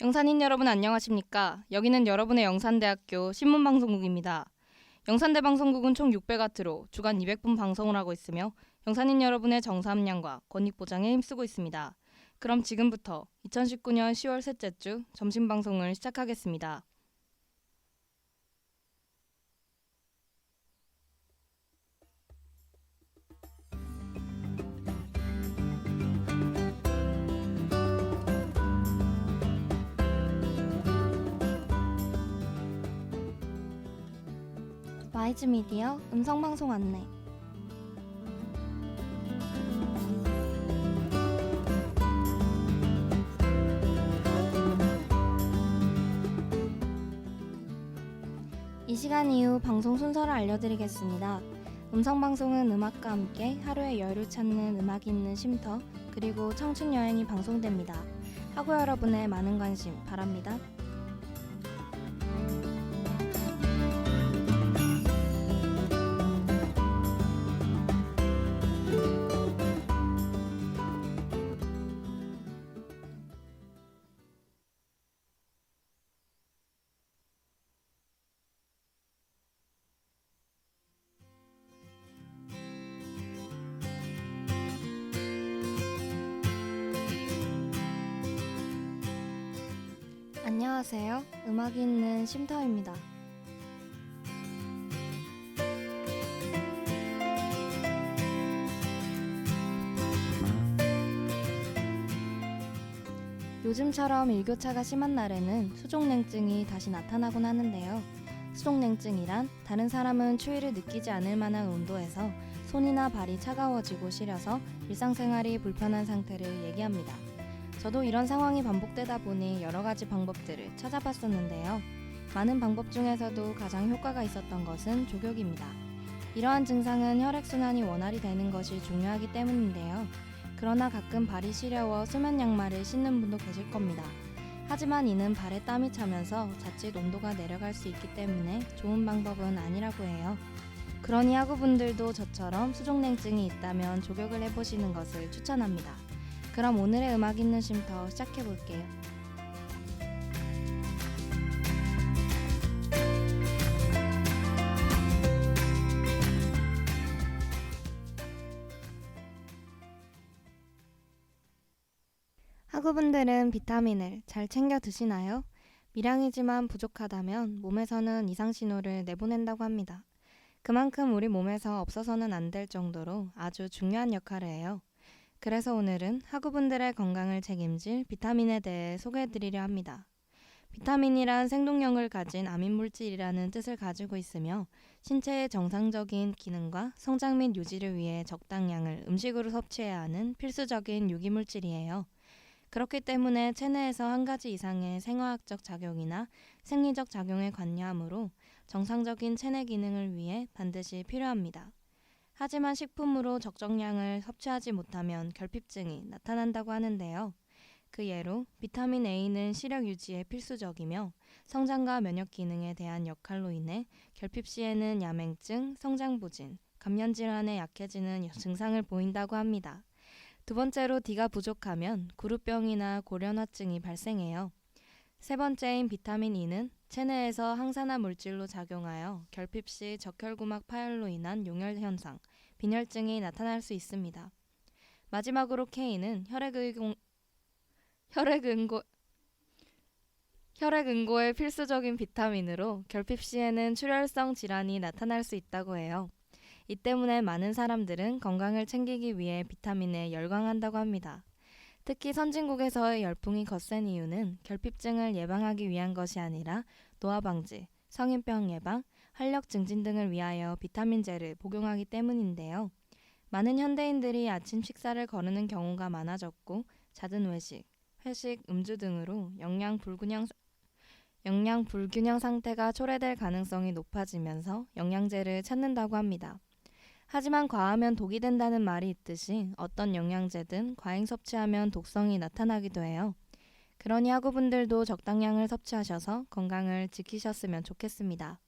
영산인 여러분 안녕하십니까? 여기는 여러분의 영산대학교 신문방송국입니다. 영산대 방송국은 총 600와트로 주간 200분 방송을 하고 있으며 영산인 여러분의 정사 함량과 권익 보장에 힘쓰고 있습니다. 그럼 지금부터 2019년 10월 셋째 주 점심 방송을 시작하겠습니다. 와이즈 미디어 음성방송 안내. 이 시간 이후 방송 순서를 알려드리겠습니다. 음성방송은 음악과 함께 하루의 여유를 찾는 음악이 있는 쉼터, 그리고 청춘여행이 방송됩니다. 학우 여러분의 많은 관심 바랍니다. 안녕하세요. 음악이 있는 쉼터입니다. 요즘처럼 일교차가 심한 날에는 수족냉증이 다시 나타나곤 하는데요. 수족냉증이란 다른 사람은 추위를 느끼지 않을 만한 온도에서 손이나 발이 차가워지고 시려서 일상생활이 불편한 상태를 얘기합니다. 저도 이런 상황이 반복되다 보니 여러 가지 방법들을 찾아봤었는데요. 많은 방법 중에서도 가장 효과가 있었던 것은 족욕입니다. 이러한 증상은 혈액순환이 원활히 되는 것이 중요하기 때문인데요. 그러나 가끔 발이 시려워 수면 양말을 신는 분도 계실 겁니다. 하지만 이는 발에 땀이 차면서 자칫 온도가 내려갈 수 있기 때문에 좋은 방법은 아니라고 해요. 그러니 학우분들도 저처럼 수족냉증이 있다면 족욕을 해보시는 것을 추천합니다. 그럼 오늘의 음악 있는 쉼터 시작해볼게요. 학우분들은 비타민을 잘 챙겨 드시나요? 미량이지만 부족하다면 몸에서는 이상신호를 내보낸다고 합니다. 그만큼 우리 몸에서 없어서는 안 될 정도로 아주 중요한 역할을 해요. 그래서 오늘은 학우분들의 건강을 책임질 비타민에 대해 소개해드리려 합니다. 비타민이란 생동력을 가진 암인물질이라는 뜻을 가지고 있으며 신체의 정상적인 기능과 성장 및 유지를 위해 적당량을 음식으로 섭취해야 하는 필수적인 유기물질이에요. 그렇기 때문에 체내에서 한 가지 이상의 생화학적 작용이나 생리적 작용에 관여하므로 정상적인 체내 기능을 위해 반드시 필요합니다. 하지만 식품으로 적정량을 섭취하지 못하면 결핍증이 나타난다고 하는데요. 그 예로 비타민 A는 시력 유지에 필수적이며 성장과 면역 기능에 대한 역할로 인해 결핍 시에는 야맹증, 성장부진, 감염질환에 약해지는 증상을 보인다고 합니다. 두 번째로 D가 부족하면 구루병이나 고련화증이 발생해요. 세 번째인 비타민 E는 체내에서 항산화 물질로 작용하여 결핍 시 적혈구막 파열로 인한 용혈 현상, 빈혈증이 나타날 수 있습니다. 마지막으로 K는 혈액응고에 필수적인 비타민으로 결핍 시에는 출혈성 질환이 나타날 수 있다고 해요. 이 때문에 많은 사람들은 건강을 챙기기 위해 비타민에 열광한다고 합니다. 특히 선진국에서의 열풍이 거센 이유는 결핍증을 예방하기 위한 것이 아니라 노화 방지, 성인병 예방, 활력 증진 등을 위하여 비타민제를 복용하기 때문인데요. 많은 현대인들이 아침 식사를 거르는 경우가 많아졌고 잦은 회식, 음주 등으로 영양 불균형 상태가 초래될 가능성이 높아지면서 영양제를 찾는다고 합니다. 하지만 과하면 독이 된다는 말이 있듯이 어떤 영양제든 과잉 섭취하면 독성이 나타나기도 해요. 그러니 학우분들도 적당량을 섭취하셔서 건강을 지키셨으면 좋겠습니다.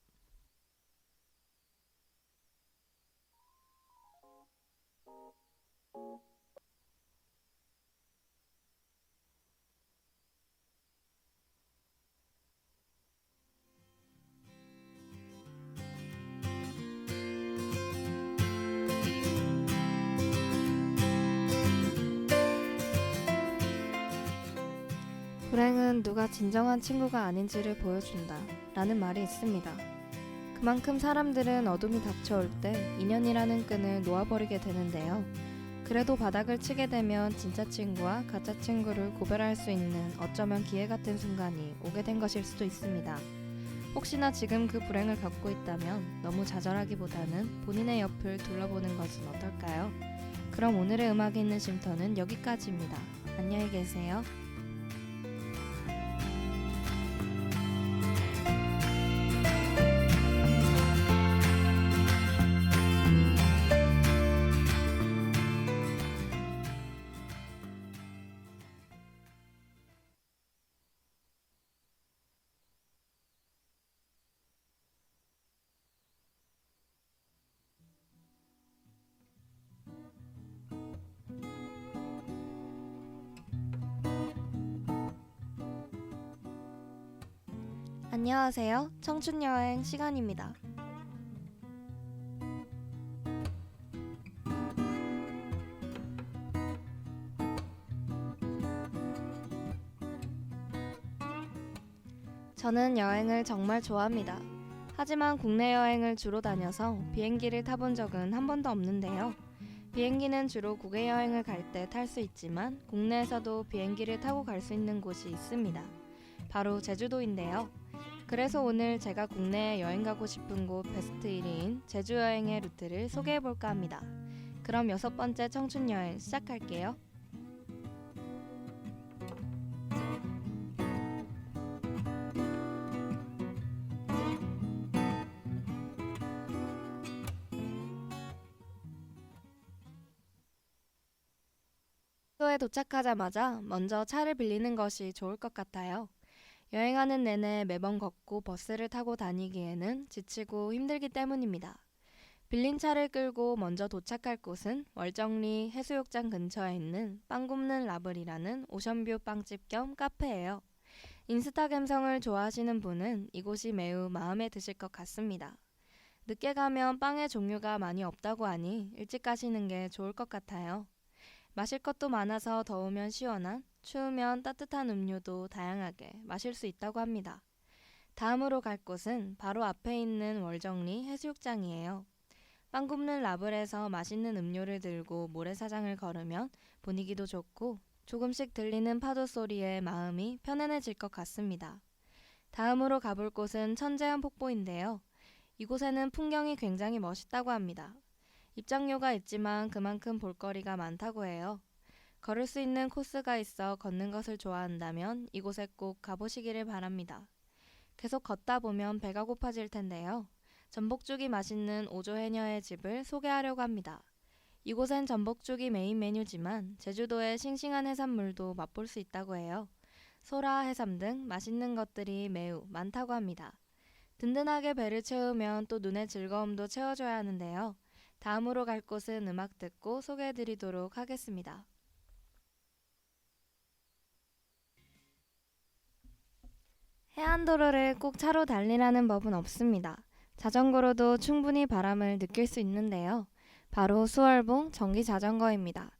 불행은 누가 진정한 친구가 아닌지를 보여준다 라는 말이 있습니다. 그만큼 사람들은 어둠이 닥쳐올 때 인연이라는 끈을 놓아버리게 되는데요. 그래도 바닥을 치게 되면 진짜 친구와 가짜 친구를 구별할 수 있는 어쩌면 기회 같은 순간이 오게 된 것일 수도 있습니다. 혹시나 지금 그 불행을 갖고 있다면 너무 좌절하기보다는 본인의 옆을 둘러보는 것은 어떨까요? 그럼 오늘의 음악에 있는 쉼터는 여기까지입니다. 안녕히 계세요. 안녕하세요. 청춘여행 시간입니다. 저는 여행을 정말 좋아합니다. 하지만 국내 여행을 주로 다녀서 비행기를 타본 적은 한 번도 없는데요. 비행기는 주로 국외 여행을 갈 때 탈 수 있지만 국내에서도 비행기를 타고 갈 수 있는 곳이 있습니다. 바로 제주도인데요. 그래서 오늘 제가 국내에 여행 가고 싶은 곳 베스트 1위인 제주 여행의 루트를 소개해 볼까 합니다. 그럼 6번째 청춘 여행 시작할게요. 숙소에 도착하자마자 먼저 차를 빌리는 것이 좋을 것 같아요. 여행하는 내내 매번 걷고 버스를 타고 다니기에는 지치고 힘들기 때문입니다. 빌린 차를 끌고 먼저 도착할 곳은 월정리 해수욕장 근처에 있는 빵 굽는 라블이라는 오션뷰 빵집 겸 카페예요. 인스타 감성을 좋아하시는 분은 이곳이 매우 마음에 드실 것 같습니다. 늦게 가면 빵의 종류가 많이 없다고 하니 일찍 가시는 게 좋을 것 같아요. 마실 것도 많아서 더우면 시원한, 추우면 따뜻한 음료도 다양하게 마실 수 있다고 합니다. 다음으로 갈 곳은 바로 앞에 있는 월정리 해수욕장이에요. 빵 굽는 라블에서 맛있는 음료를 들고 모래사장을 걸으면 분위기도 좋고 조금씩 들리는 파도 소리에 마음이 편안해질 것 같습니다. 다음으로 가볼 곳은 천재한 폭포인데요. 이곳에는 풍경이 굉장히 멋있다고 합니다. 입장료가 있지만 그만큼 볼거리가 많다고 해요. 걸을 수 있는 코스가 있어 걷는 것을 좋아한다면 이곳에 꼭 가보시기를 바랍니다. 계속 걷다 보면 배가 고파질 텐데요. 전복죽이 맛있는 오조해녀의 집을 소개하려고 합니다. 이곳엔 전복죽이 메인 메뉴지만 제주도의 싱싱한 해산물도 맛볼 수 있다고 해요. 소라, 해삼 등 맛있는 것들이 매우 많다고 합니다. 든든하게 배를 채우면 또 눈의 즐거움도 채워줘야 하는데요. 다음으로 갈 곳은 음악 듣고 소개해드리도록 하겠습니다. 해안도로를 꼭 차로 달리라는 법은 없습니다. 자전거로도 충분히 바람을 느낄 수 있는데요. 바로 수월봉 전기 자전거입니다.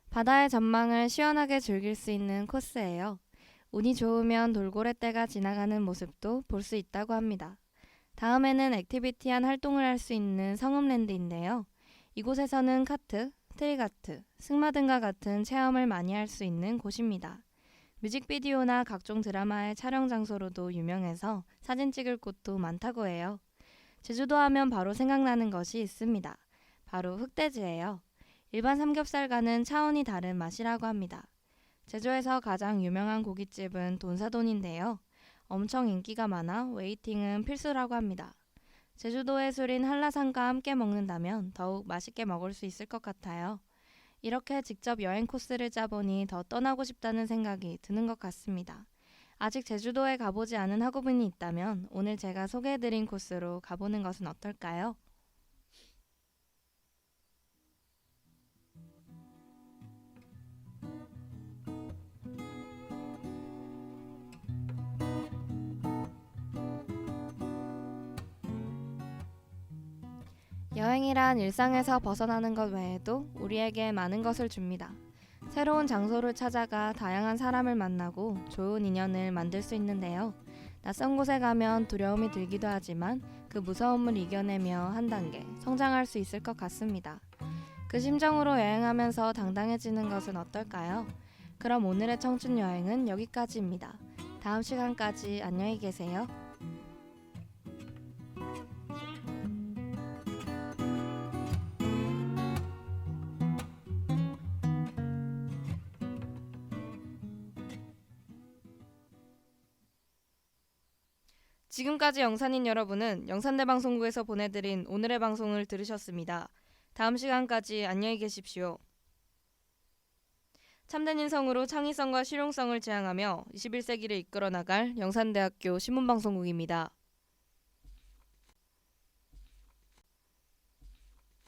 바다의 전망을 시원하게 즐길 수 있는 코스예요. 운이 좋으면 돌고래떼가 지나가는 모습도 볼 수 있다고 합니다. 다음에는 액티비티한 활동을 할 수 있는 성음랜드인데요. 이곳에서는 카트, 트리가트, 승마등과 같은 체험을 많이 할 수 있는 곳입니다. 뮤직비디오나 각종 드라마의 촬영 장소로도 유명해서 사진 찍을 곳도 많다고 해요. 제주도 하면 바로 생각나는 것이 있습니다. 바로 흑돼지예요. 일반 삼겹살과는 차원이 다른 맛이라고 합니다. 제주에서 가장 유명한 고깃집은 돈사돈인데요. 엄청 인기가 많아 웨이팅은 필수라고 합니다. 제주도의 술인 한라산과 함께 먹는다면 더욱 맛있게 먹을 수 있을 것 같아요. 이렇게 직접 여행 코스를 짜보니 더 떠나고 싶다는 생각이 드는 것 같습니다. 아직 제주도에 가보지 않은 학우분이 있다면 오늘 제가 소개해드린 코스로 가보는 것은 어떨까요? 여행이란 일상에서 벗어나는 것 외에도 우리에게 많은 것을 줍니다. 새로운 장소를 찾아가 다양한 사람을 만나고 좋은 인연을 만들 수 있는데요. 낯선 곳에 가면 두려움이 들기도 하지만 그 무서움을 이겨내며 한 단계 성장할 수 있을 것 같습니다. 그 심정으로 여행하면서 당당해지는 것은 어떨까요? 그럼 오늘의 청춘 여행은 여기까지입니다. 다음 시간까지 안녕히 계세요. 지금까지 영산인 여러분은 영산대 방송국에서 보내드린 오늘의 방송을 들으셨습니다. 다음 시간까지 안녕히 계십시오. 참된 인성으로 창의성과 실용성을 지향하며 21세기를 이끌어 나갈 영산대학교 신문방송국입니다.